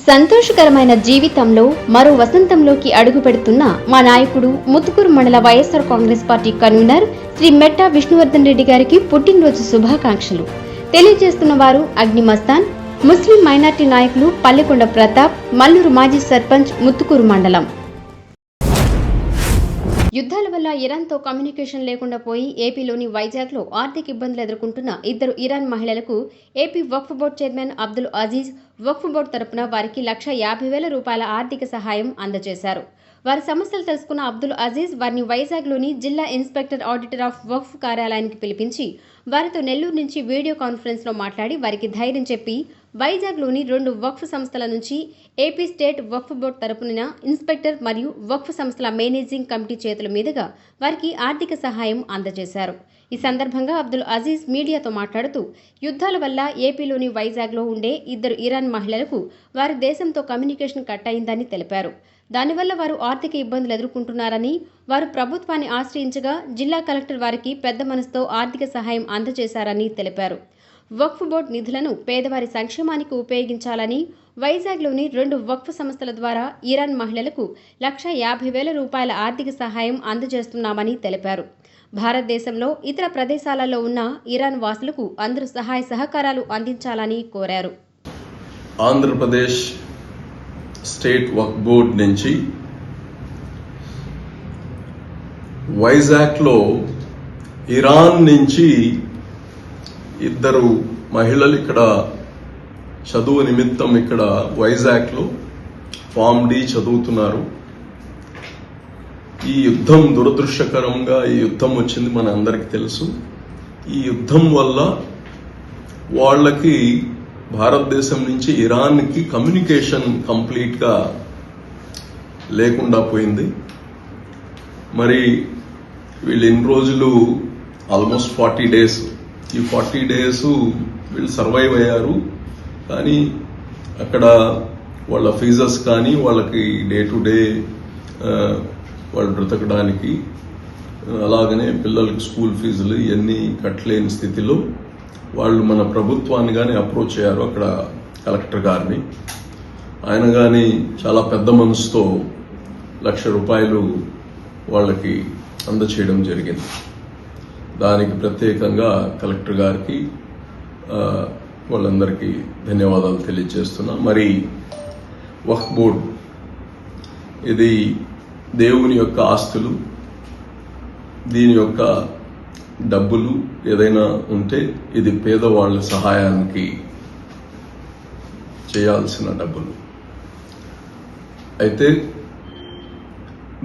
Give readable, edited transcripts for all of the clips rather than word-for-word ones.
సంతోషకరమైన జీవితంలో మరో వసంతంలోకి అడుగు పెడుతున్న మా నాయకుడు ముత్తుకూరు మండల వైఎస్ఆర్ కాంగ్రెస్ పార్టీ కన్వీనర్ శ్రీ మెట్టా విష్ణువర్ధన్ రెడ్డి గారికి పుట్టినరోజు శుభాకాంక్షలు తెలియజేస్తున్న వారు అగ్ని మస్తాన్, ముస్లిం మైనార్టీ నాయకులు పల్లెకొండ ప్రతాప్, మల్లూరు మాజీ సర్పంచ్, ముత్తుకూరు మండలం. యుద్ధాల వల్ల ఇరాన్తో కమ్యూనికేషన్ లేకుండా పోయి ఏపీలోని వైజాగ్లో ఆర్థిక ఇబ్బందులు ఎదుర్కొంటున్న ఇద్దరు ఇరాన్ మహిళలకు ఏపీ వక్ఫ్ బోర్డు చైర్మన్ అబ్దుల్ అజీజ్ వక్ఫ్ బోర్డు తరపున వారికి ₹150,000 ఆర్థిక సహాయం అందజేశారు. వారి సమస్యలు తెలుసుకున్న అబ్దుల్ అజీజ్ వారిని వైజాగ్లోని జిల్లా ఇన్స్పెక్టర్ ఆడిటర్ ఆఫ్ వక్ఫ్ కార్యాలయానికి పిలిపించి వారితో నెల్లూరు నుంచి వీడియో కాన్ఫరెన్స్లో మాట్లాడి వారికి ధైర్యం చెప్పి వైజాగ్లోని 2 వక్ఫ్ సంస్థల నుంచి ఏపీ స్టేట్ వక్ఫ్ బోర్డు తరపున ఇన్స్పెక్టర్ మరియు వక్ఫ్ సంస్థల మేనేజింగ్ కమిటీ చేతుల మీదుగా వారికి ఆర్థిక సహాయం అందజేశారు. ఈ సందర్భంగా అబ్దుల్ అజీజ్ మీడియాతో మాట్లాడుతూ యుద్ధాల వల్ల ఏపీలోని వైజాగ్లో ఉండే ఇద్దరు ఇరాన్ మహిళలకు వారి దేశంతో కమ్యూనికేషన్ కట్ అయిందని తెలిపారు. దానివల్ల వారు ఆర్థిక ఇబ్బందులు ఎదుర్కొంటున్నారని, వారు ప్రభుత్వాన్ని ఆశ్రయించగా జిల్లా కలెక్టర్ వారికి పెద్ద మనసుతో ఆర్థిక సహాయం అందజేశారని తెలిపారు. వక్ఫ్ బోర్డు నిధులను పేదవారి సంక్షేమానికి ఉపయోగించాలని వైజాగ్లోని 2 వక్ఫ్ సంస్థల ద్వారా ఇరాన్ మహిళలకు ₹150,000 ఆర్థిక సహాయం అందజేస్తున్నామని తెలిపారు. భారతదేశంలో ఇతర ప్రదేశాలలో ఉన్న ఇరాన్ వాసులకు అందరూ సహాయ సహకారాలు అందించాలని కోరారు. ఆంధ్రప్రదేశ్ స్టేట్ వక్ఫ్ బోర్డ్ నుంచి వైజాగ్లో ఇరాన్ నుంచి ఇద్దరు మహిళలు ఇక్కడ చదువు నిమిత్తం ఇక్కడ వైజాగ్లో ఫామ్ డి చదువుతున్నారు. ఈ యుద్ధం దురదృష్టకరంగా ఈ యుద్ధం వచ్చింది మన అందరికీ తెలుసు. ఈ యుద్ధం వల్ల వాళ్ళకి భారతదేశం నుంచి ఇరాన్కి కమ్యూనికేషన్ కంప్లీట్గా లేకుండా పోయింది. మరి వీళ్ళు ఎన్ని రోజులు ఆల్మోస్ట్ 40 డేస్ ఈ 40 డేస్ వీళ్ళు సర్వైవ్ అయ్యారు. కానీ అక్కడ వాళ్ళ ఫీజెస్ కానీ వాళ్ళకి డే టు డే వాళ్ళు బ్రతకడానికి అలాగనే పిల్లలకి స్కూల్ ఫీజులు ఇవన్నీ కట్టలేని స్థితిలో వాళ్ళు మన ప్రభుత్వాన్ని కానీ అప్రోచ్ అయ్యారు. అక్కడ కలెక్టర్ గారిని, ఆయన కానీ చాలా పెద్ద మనసుతో ₹1,00,000 వాళ్ళకి అందచేయడం జరిగింది. దానికి ప్రత్యేకంగా కలెక్టర్ గారికి వాళ్ళందరికీ ధన్యవాదాలు తెలియజేస్తున్నా. మరి వక్ఫ్ బోర్డ్ ఇది దేవుని యొక్క ఆస్తులు, దీని యొక్క డబ్బులు ఏదైనా ఉంటే ఇది పేదవాళ్ళ సహాయానికి చేయాల్సిన డబ్బులు. అయితే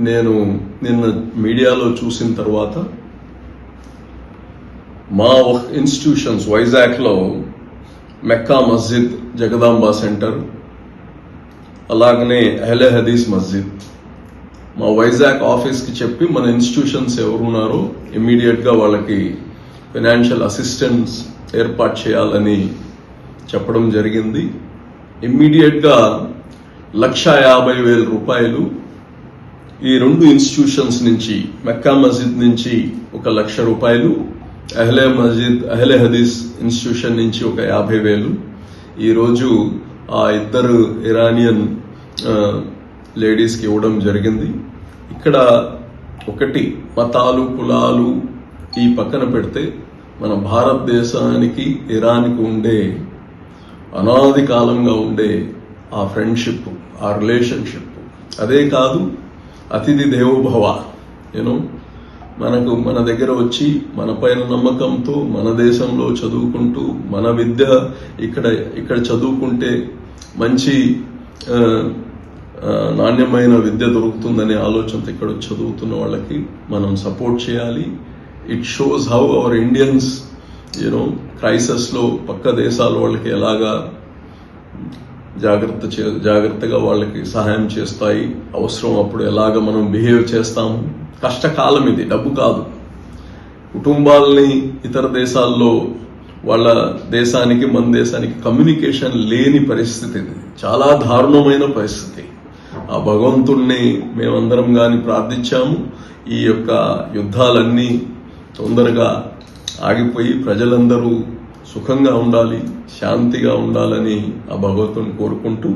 నేను నిన్న మీడియాలో చూసిన తర్వాత మా ఇన్స్టిట్యూషన్స్ వైజాగ్లో మెక్కా మస్జిద్, జగదాంబ సెంటర్, అలాగనే అహ్లే హదీస్ మస్జిద్ మా వైజాగ్ ఆఫీస్కి చెప్పి మన ఇన్స్టిట్యూషన్స్ ఎవరున్నారో ఇమ్మీడియట్గా వాళ్ళకి ఫైనాన్షియల్ అసిస్టెన్స్ ఏర్పాటు చేయాలని చెప్పడం జరిగింది. ఇమ్మీడియట్గా ₹150,000 ఈ 2 ఇన్స్టిట్యూషన్స్ నుంచి, మెక్కా మస్జిద్ నుంచి ₹1,00,000, అహ్లే హదీస్ ఇన్స్టిట్యూషన్ నుంచి ₹50,000 ఈరోజు ఆ ఇద్దరు ఇరానియన్ లేడీస్కి ఇవ్వడం జరిగింది. ఇక్కడ ఒకటి మతాలు, కులాలు ఈ పక్కన పెడితే మన భారతదేశానికి ఇరాన్కి ఉండే అనాది కాలంగా ఉండే ఆ ఫ్రెండ్షిప్, ఆ రిలేషన్షిప్, అదే కాదు అతిథి దేవోభవ. మన దగ్గర వచ్చి మన పైన నమ్మకంతో మన దేశంలో చదువుకుంటూ మన విద్య ఇక్కడ చదువుకుంటే మంచి నాణ్యమైన విద్య దొరుకుతుందనే ఆలోచనతో ఇక్కడ చదువుతున్న వాళ్ళకి మనం సపోర్ట్ చేయాలి. It shows how our Indians క్రైసిస్లో పక్క దేశాల వాళ్ళకి ఎలాగా జాగ్రత్తగా వాళ్ళకి సహాయం చేస్తాయి, అవసరం అప్పుడు ఎలాగ మనం బిహేవ్ చేస్తాము. కష్టకాలం ఇది, డబ్బు కాదు. కుటుంబాలని ఇతర దేశాల్లో వాళ్ళ దేశానికి మన దేశానికి కమ్యూనికేషన్ లేని పరిస్థితి, ఇది చాలా దారుణమైన పరిస్థితి. ఆ భగవంతుణ్ణి మేమందరం కానీ ప్రార్థించాము. ఈ యొక్క యుద్ధాలన్నీ తొందరగా ఆగిపోయి ప్రజలందరూ సుఖంగా ఉండాలి. శాంతిగా ఉండాలని ఆ భగవంతుని కోరుకుంటూ